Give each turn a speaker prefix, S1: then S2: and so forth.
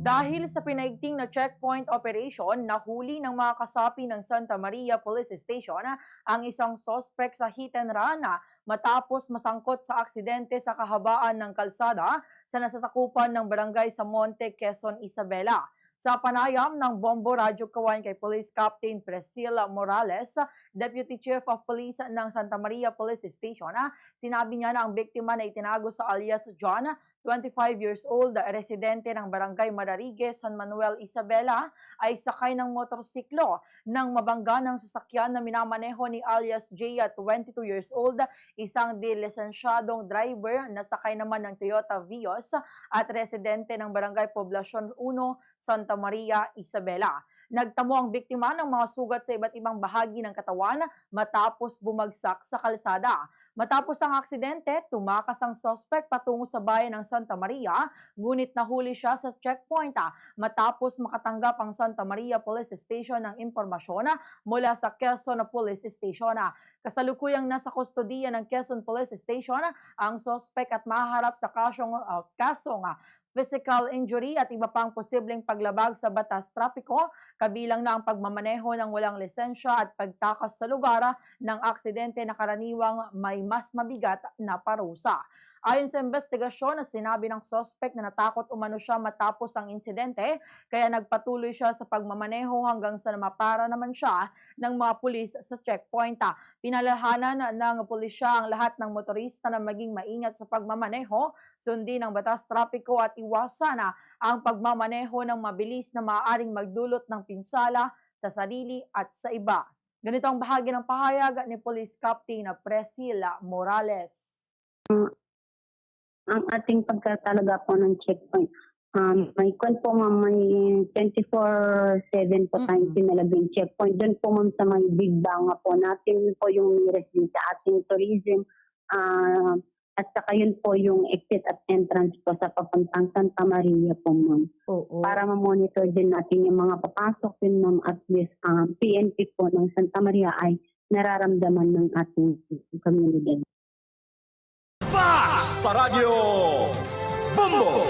S1: Dahil sa pinaigting na checkpoint operation, nahuli ng mga kasapi ng Santa Maria Police Station ang isang sospek sa hit and run matapos masangkot sa aksidente sa kahabaan ng kalsada sa nasasakupan ng barangay sa Monte, Quezon, Isabela. Sa panayam ng Bombo Radyo Kawan kay Police Captain Priscilla Morales, Deputy Chief of Police ng Santa Maria Police Station, sinabi niya na ang biktima na itinago sa alias John, 25 years old, residente ng Barangay Mararigues, San Manuel, Isabela, ay sakay ng motorsiklo nang mabangga ng sasakyan na minamaneho ni alias Jaya, 22 years old, isang dilisensyadong driver na sakay naman ng Toyota Vios at residente ng Barangay Poblacion 1, Santa Maria, Isabela. Nagtamo ang biktima ng mga sugat sa iba't ibang bahagi ng katawan matapos bumagsak sa kalsada. Matapos ang aksidente, tumakas ang suspect patungo sa bayan ng Santa Maria, ngunit nahuli siya sa checkpoint matapos makatanggap ang Santa Maria Police Station ng impormasyon mula sa Quezon Police Station. Kasalukuyang nasa kustodiya ng Quezon Police Station ang suspect at maharap sa kasong physical injury at iba pang posibleng paglabag sa batas trapiko, kabilang na ang pagmamaneho ng walang lisensya at pagtakas sa lugar ng aksidente na karaniwang may mas mabigat na parusa. Ayon sa investigasyon, sinabi ng suspect na natakot umano siya matapos ang insidente, kaya nagpatuloy siya sa pagmamaneho hanggang sa mapara naman siya ng mga pulis sa checkpoint. Pinalalahanan ng pulisya ang lahat ng motorista na maging maingat sa pagmamaneho, sundin ang batas trapiko at iwasan ang pagmamaneho ng mabilis na maaaring magdulot ng pinsala sa sarili at sa iba. Ganito ang bahagi ng pahayag ni Police Captain Priscilla Morales.
S2: Ang ating pagkatalaga po ng checkpoint, may kwan po ma'am, may 24/7 po tayong pinalagay checkpoint. Doon po ma'am sa may big banga po natin po yung nearest din sa ating tourism, at saka yun po yung exit at entrance po sa papuntang Santa Maria po ma'am. Para ma-monitor din natin yung mga papasok din ma'am, at least PNP po ng Santa Maria ay nararamdaman ng ating community.
S3: Sa Radyo Bombo!